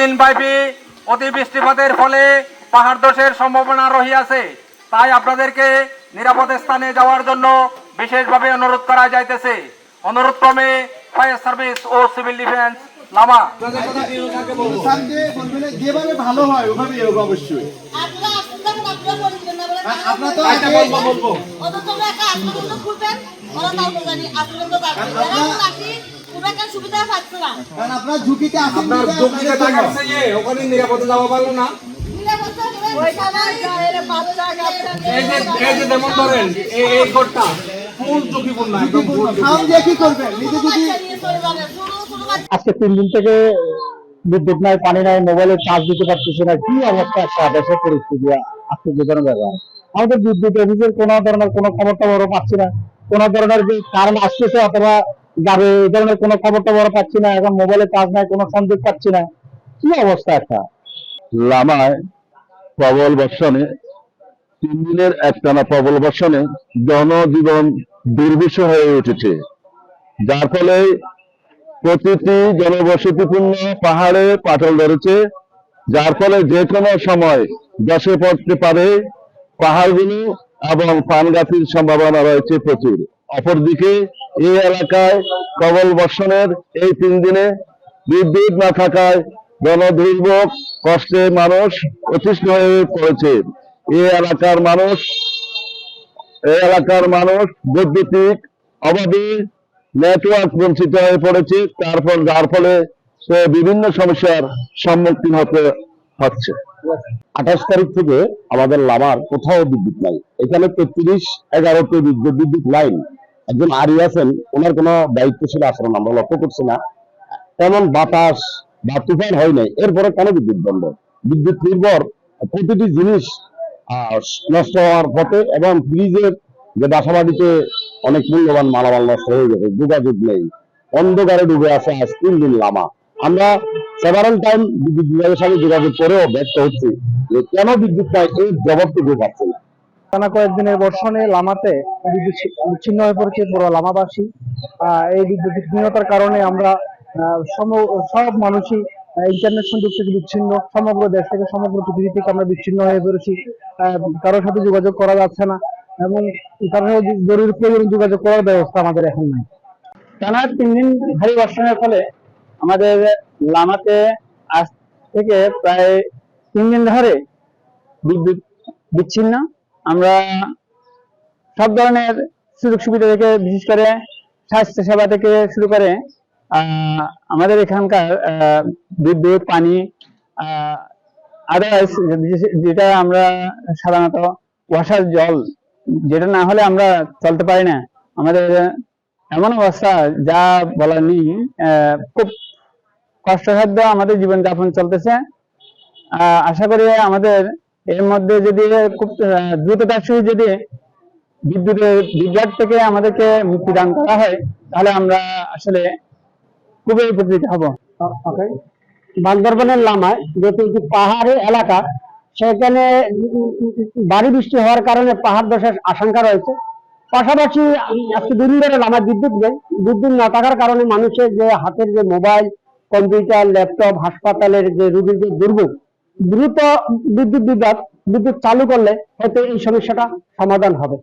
দিনব্যাপী অতিবৃষ্টিপাতের ফলে পাহাড় ধসের সম্ভাবনা রহিয়াছে। তাই আপনাদেরকে নিরাপদ স্থানে যাওয়ার জন্য বিশেষভাবে অনুরোধ করা যাইতেছে। অনুরোধ ক্রমে ফায়ার সার্ভিস ও সিভিল ডিফেন্স লামা। যেভাবে ভালো হয় ওভাবে অবশ্যই আপনার ঝুঁকিতে ওখানে নিরাপদে যাওয়া পারলো না। যেমন ধরেন এই ঘরটা ফুল ঝুঁকিপূর্ণ, কি করবেন নিজে যদি আজকে 3 দিন থেকে বিদ্যুৎ নাই, পানি নাই, মোবাইলে চার্জ দিতে পারতেছি না। কি অবস্থা একটা দেশের পরিস্থিতি আশ্চর্যজনক ব্যাপার। আমাদের বিদ্যুৎ অফিসের কোনো ধরনের কোনো খবর টবরও পাচ্ছি না, কোনো ধরনের যে কারেন্ট আসতেছে অথবা যাবে এই ধরনের কোনো খবর টবরও পাচ্ছি না। এখন মোবাইলে চার্জ নাই, কোনো সংযোগ পাচ্ছি না। কি অবস্থা একটা। লামায় প্রবল বর্ষণে 3 দিনের একটানা প্রবল বর্ষণে জনজীবন দুর্বিষহ হয়ে উঠেছে, যার ফলে প্রতিটি জনবসতিপূর্ণ পাহাড়ে ফাটল ধরেছে, যার ফলে যে কোনো সময় ধসে পড়তে পারে পাহাড়গুলো এবং প্রাণঘাতীর সম্ভাবনা রয়েছে প্রচুর। অপরদিকে এই এলাকায় প্রবল বর্ষণের এই 3 দিনে বিদ্যুৎ না থাকায় জনদুর্ভোগ কষ্টে মানুষ অতিষ্ঠ হয়ে পড়েছে। এই এলাকার মানুষ বৈদ্যুতিক অভাবে নেটওয়ার্ক বঞ্চিত হয়ে পড়েছে, যার ফলে সে বিভিন্ন সমস্যার সম্মুখীন হতে হচ্ছে। 28 তারিখ থেকে আমাদের লামার কোথাও বিদ্যুৎ নাই। এখানে 33-11টি বিদ্যুৎ লাইন, একজন আরি আছেন, ওনার কোনো দায়িত্বশীল আচরণ আমরা লক্ষ্য করছি না। তেমন বাতাস বা তুফান হয় নাই, এরপরে কেন বিদ্যুৎ বন্ধ? বিদ্যুৎ নির্ভর প্রতিটি জিনিস নষ্ট হওয়ার পথে, এবং ফ্রিজের যে বাসাবাড়িতে অনেক মূল্যবান মালামাল নষ্ট হয়ে গেছে, যোগাযোগ নেই, অন্ধকারে ডুবে আছে আজ 3 দিন লামা। আমরা সেভারাল টাইম বিদ্যুৎ বিভাগের সাথে যোগাযোগ করেও ব্যর্থ হচ্ছি যে কেন বিদ্যুৎ নাই, এই জবাবটুকু পাচ্ছি না। টানা কয়েকদিনের বর্ষণে লামাতে বিদ্যুৎ বিচ্ছিন্ন হয়ে পড়েছে পুরো লামাবাসী। এই বিদ্যুৎ বিচ্ছিন্নতার কারণে আমরা সব মানুষই ইন্টারনেট সংযোগ থেকে বিচ্ছিন্ন, সমগ্র দেশ থেকে সমগ্র পৃথিবী থেকে আমরা বিচ্ছিন্ন হয়ে পড়েছি। কারোর সাথে যোগাযোগ করা যাচ্ছে না, এবং কারোর জরুরি প্রয়োজন যোগাযোগ করার ব্যবস্থা আমাদের এখন নাই। টানা 3 দিন ভারী বর্ষণের ফলে আমাদের লামাতে আজ থেকে প্রায় 3 দিন ধরে বিদ্যুৎ বিচ্ছিন্ন। আমরা সব ধরনের সুযোগ সুবিধা থেকে, বিশেষ করে স্বাস্থ্য সেবা থেকে শুরু করে আমাদের এখানকার বিদ্যুৎ, পানি, আদার্স যেটা আমরা সাধারণত ওয়াসার জল, যেটা না হলে আমরা চলতে পারি না। আমাদের এমন অবস্থা যা বলার নেই, খুব কষ্টসাধ্য আমাদের জীবনযাপন চলতেছে। আশা করি আমাদের এর মধ্যে যদি খুব দ্রুততার সহিত যদি বিদ্যুতের বিভ্রাট থেকে আমাদেরকে মুক্তি দান করা হয়, তাহলে আমরা আসলে খুবই উপকৃত হব। বান্দরবানের লামায় যেহেতু একটি পাহাড়ি এলাকা, সেখানে ভারী বৃষ্টি হওয়ার কারণে পাহাড় ধসের আশঙ্কা রয়েছে। পাশাপাশি আজকে 2 দিন ধরে লামায় বিদ্যুৎ নেই। বিদ্যুৎ না থাকার কারণে মানুষের যে হাতের যে মোবাইল, কম্পিউটার, ল্যাপটপ, হাসপাতালের যে রোগীর যে দুর্ভোগ, দ্রুত বিদ্যুৎ চালু করলে হয়তো এই সমস্যাটা সমাধান হবে।